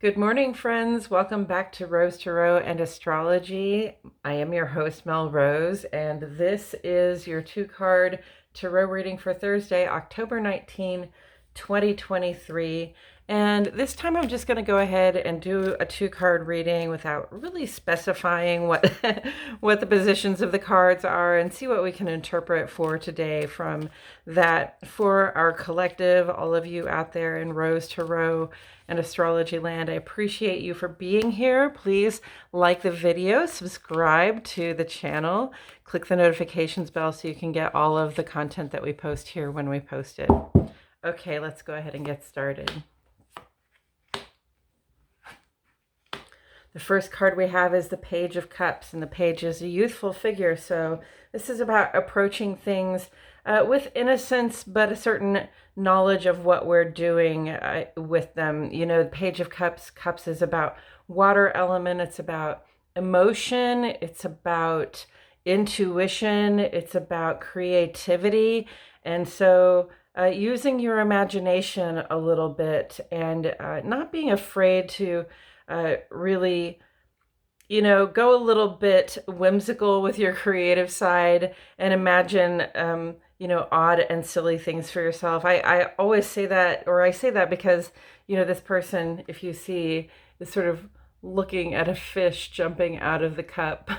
Good morning, friends. Welcome back to Rose Tarot and Astrology. I am your host, Mel Rose, and this is your two-card tarot reading for Thursday, October 19, 2023. And this time I'm just going to go ahead and do a two-card reading without really specifying what what the positions of the cards are, and see what we can interpret for today from that for our collective, all of you out there in Rose Tarot and Astrology Land. I appreciate you for being here. Please like the video, subscribe to the channel, click the notifications bell so you can get all of the content that we post here when we post it. Okay, let's go ahead and get started. The first card we have is the Page of Cups, and the page is a youthful figure. So this is about approaching things with innocence, but a certain knowledge of what we're doing with them. You know, the Page of Cups is about water element. It's about emotion. It's about intuition. It's about creativity. And so using your imagination a little bit, and not being afraid to really, you know, go a little bit whimsical with your creative side and imagine, you know, odd and silly things for yourself. I always say that, or I say that because, you know, this person, if you see, is sort of looking at a fish jumping out of the cup.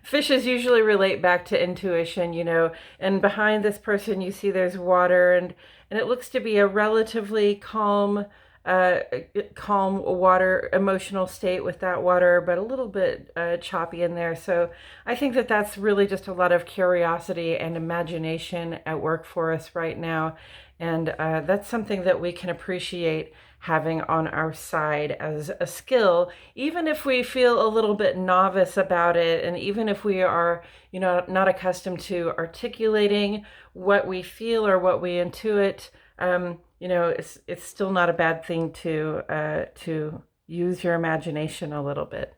Fishes usually relate back to intuition, you know, and behind this person you see there's water, and it looks to be a relatively calm water emotional state with that water, but a little bit choppy in there. So I think that that's really just a lot of curiosity and imagination at work for us right now. And that's something that we can appreciate having on our side as a skill, even if we feel a little bit novice about it, and even if we are, you know, not accustomed to articulating what we feel or what we intuit. You know, it's still not a bad thing to use your imagination a little bit.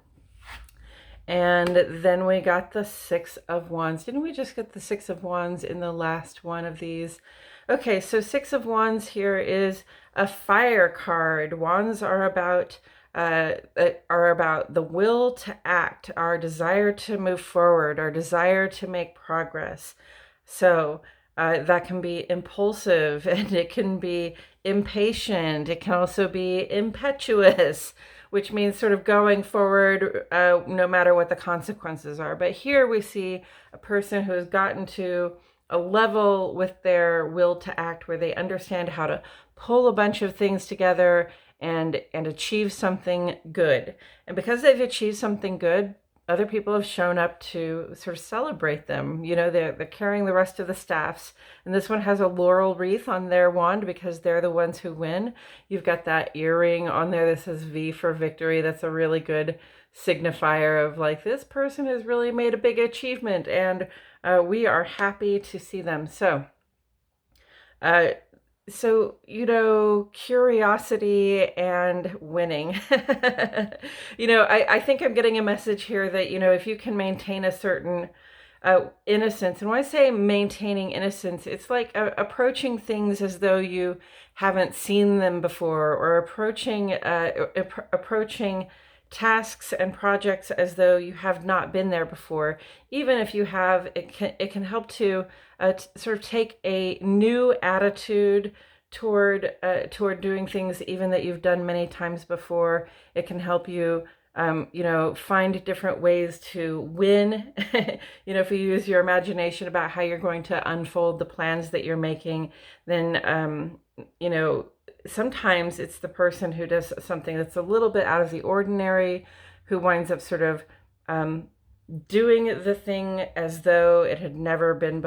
And then we got the Six of Wands. Didn't we just get the Six of Wands in the last one of these? Okay, so Six of Wands here is a fire card. Wands are about the will to act, our desire to move forward, our desire to make progress. So that can be impulsive, and it can be impatient. It can also be impetuous, which means sort of going forward no matter what the consequences are. But here we see a person who has gotten to a level with their will to act where they understand how to pull a bunch of things together and achieve something good. And because they've achieved something good, other people have shown up to sort of celebrate them. You know, they're carrying the rest of the staffs. And this one has a laurel wreath on their wand because they're the ones who win. You've got that earring on there that says V for victory. That's a really good signifier of like, this person has really made a big achievement, and we are happy to see them. So, you know, curiosity and winning. You know, I think I'm getting a message here that, you know, if you can maintain a certain innocence, and when I say maintaining innocence, it's like approaching things as though you haven't seen them before, or approaching tasks and projects as though you have not been there before. Even if you have, it can help to sort of take a new attitude toward doing things even that you've done many times before. It can help you you know, find different ways to win. You know, if you use your imagination about how you're going to unfold the plans that you're making, then you know, sometimes it's the person who does something that's a little bit out of the ordinary, who winds up sort of doing the thing as though it had never been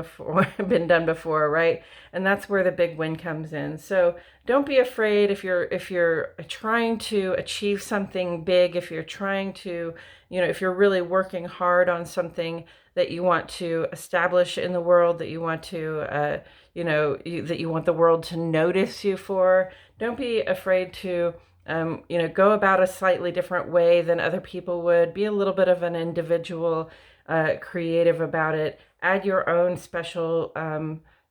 done before, right? And that's where the big win comes in. So don't be afraid if you're trying to achieve something big, if you're trying to, you know, if you're really working hard on something that you want to establish in the world, that you want to you know, that you want the world to notice you for. Don't be afraid to you know, go about a slightly different way than other people would. Be a little bit of an individual, creative about it. Add your own special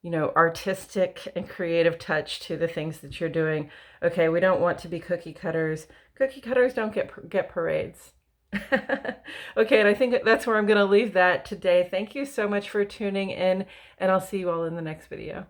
you know, artistic and creative touch to the things that you're doing. Okay, we don't want to be cookie cutters. Cookie cutters don't get parades. Okay, and I think that's where I'm going to leave that today. Thank you so much for tuning in, and I'll see you all in the next video.